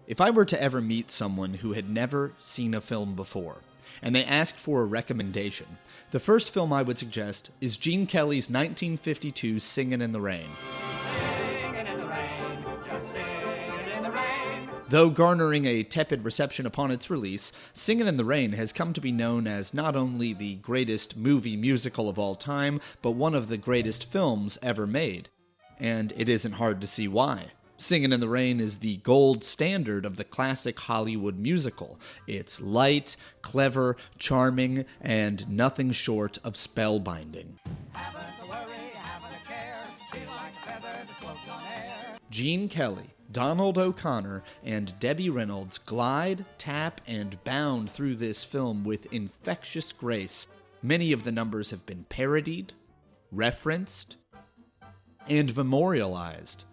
If I were to ever meet someone who had never seen a film before, and they asked for a recommendation, the first film I would suggest is Gene Kelly's 1952 Singin' in the Rain. Though garnering a tepid reception upon its release, Singin' in the Rain has come to be known as not only the greatest movie musical of all time, but one of the greatest films ever made. And it isn't hard to see why. Singin' in the Rain is the gold standard of the classic Hollywood musical. It's light, clever, charming, and nothing short of spellbinding. Gene Kelly, Donald O'Connor, and Debbie Reynolds glide, tap, and bound through this film with infectious grace. Many of the numbers have been parodied, referenced, and memorialized.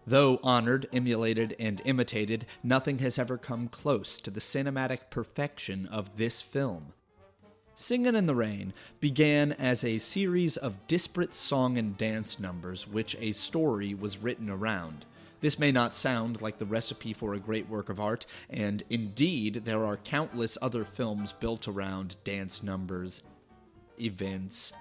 Though honored, emulated, and imitated, nothing has ever come close to the cinematic perfection of this film. Singin' in the Rain began as a series of disparate song and dance numbers which a story was written around. This may not sound like the recipe for a great work of art, and indeed there are countless other films built around dance numbers, events,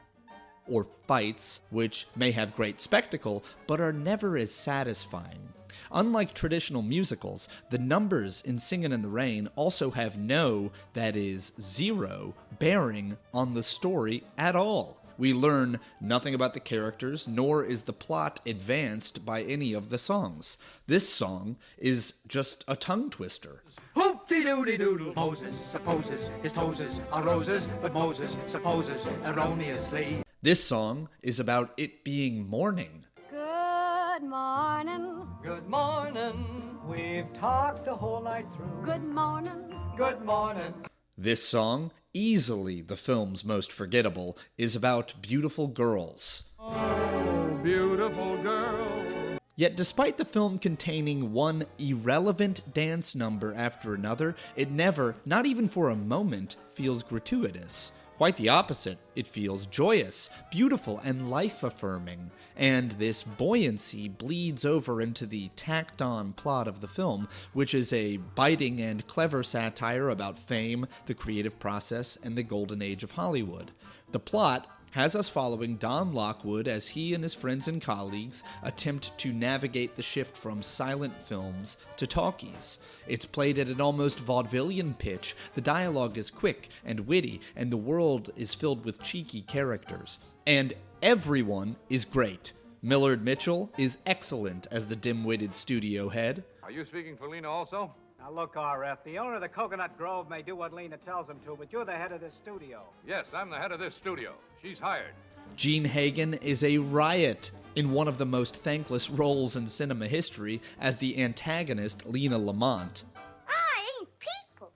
or fights, which may have great spectacle, but are never as satisfying. Unlike traditional musicals, the numbers in Singin' in the Rain also have no, that is, zero, bearing on the story at all. We learn nothing about the characters, nor is the plot advanced by any of the songs. This song is just a tongue twister. Hoop-de-doody-doodle. Moses supposes his toes are roses, but Moses supposes erroneously. This song is about it being morning. Good morning. Good morning. We've talked the whole night through. Good morning. Good morning. This song, easily the film's most forgettable, is about beautiful girls. Oh, beautiful girl. Yet despite the film containing one irrelevant dance number after another, it never, not even for a moment, feels gratuitous. Quite the opposite, it feels joyous, beautiful, and life-affirming. And this buoyancy bleeds over into the tacked-on plot of the film, which is a biting and clever satire about fame, the creative process, and the golden age of Hollywood. The plot has us following Don Lockwood as he and his friends and colleagues attempt to navigate the shift from silent films to talkies. It's played at an almost vaudevillian pitch, the dialogue is quick and witty, and the world is filled with cheeky characters. And everyone is great. Millard Mitchell is excellent as the dim-witted studio head. Are you speaking for Lena also? Now look, RF, the owner of the Coconut Grove may do what Lena tells him to, but you're the head of this studio. Yes, I'm the head of this studio. She's hired. Gene Hagen is a riot in one of the most thankless roles in cinema history as the antagonist Lena Lamont. I ain't people.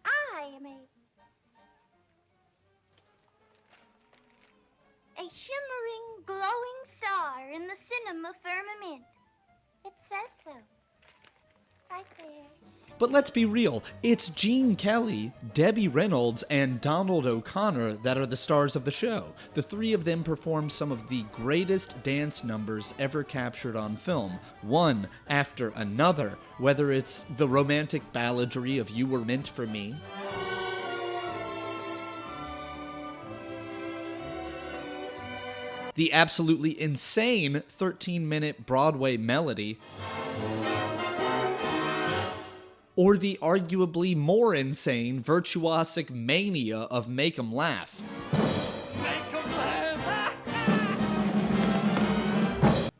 I am a shimmering, glowing star in the cinema firmament. It says so. Right there. But let's be real, it's Gene Kelly, Debbie Reynolds, and Donald O'Connor that are the stars of the show. The three of them perform some of the greatest dance numbers ever captured on film, one after another, whether it's the romantic balladry of You Were Meant for Me, the absolutely insane 13-minute Broadway melody, or the arguably more insane virtuosic mania of Make 'em Laugh. Make 'em laugh.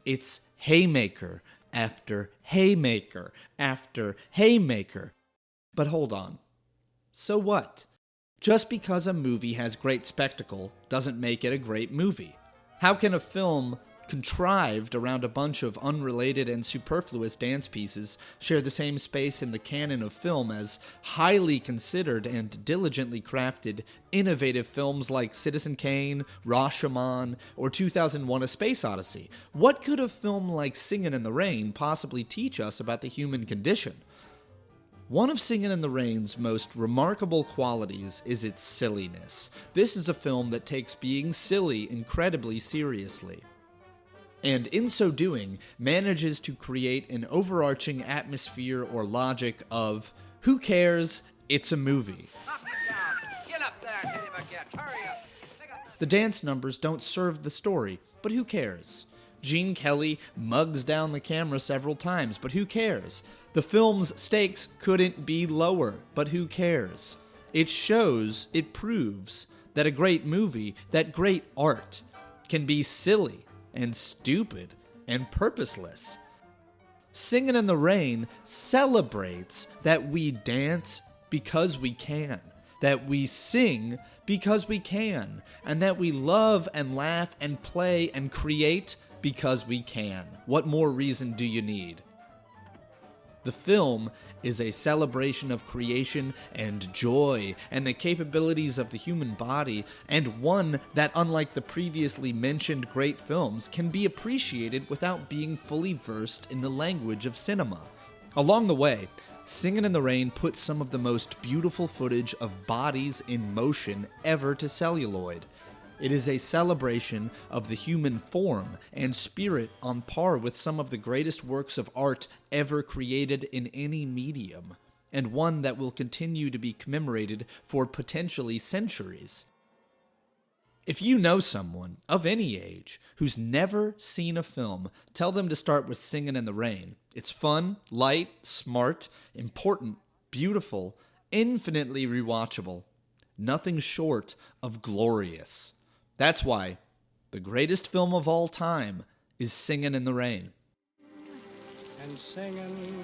It's haymaker after haymaker after haymaker. But hold on. So what? Just because a movie has great spectacle doesn't make it a great movie. How can a film contrived around a bunch of unrelated and superfluous dance pieces share the same space in the canon of film as highly considered and diligently crafted, innovative films like Citizen Kane, Rashomon, or 2001: A Space Odyssey? What could a film like Singin' in the Rain possibly teach us about the human condition? One of Singin' in the Rain's most remarkable qualities is its silliness. This is a film that takes being silly incredibly seriously. and in so doing manages to create an overarching atmosphere or logic of, who cares, it's a movie. Get up there, Kitty McGee. Hurry up. The dance numbers don't serve the story, but who cares? Gene Kelly mugs down the camera several times, but who cares? The film's stakes couldn't be lower, but who cares? It shows, it proves, that a great movie, that great art, can be silly and stupid and purposeless. Singin' in the Rain celebrates that we dance because we can, that we sing because we can, and that we love and laugh and play and create because we can. What more reason do you need? The film is a celebration of creation and joy and the capabilities of the human body, and one that, unlike the previously mentioned great films, can be appreciated without being fully versed in the language of cinema. Along the way, Singin' in the Rain puts some of the most beautiful footage of bodies in motion ever to celluloid. It is a celebration of the human form and spirit on par with some of the greatest works of art ever created in any medium, and one that will continue to be commemorated for potentially centuries. If you know someone, of any age, who's never seen a film, tell them to start with Singin' in the Rain. It's fun, light, smart, important, beautiful, infinitely rewatchable. Nothing short of glorious. That's why the greatest film of all time is Singin' in the Rain. And singing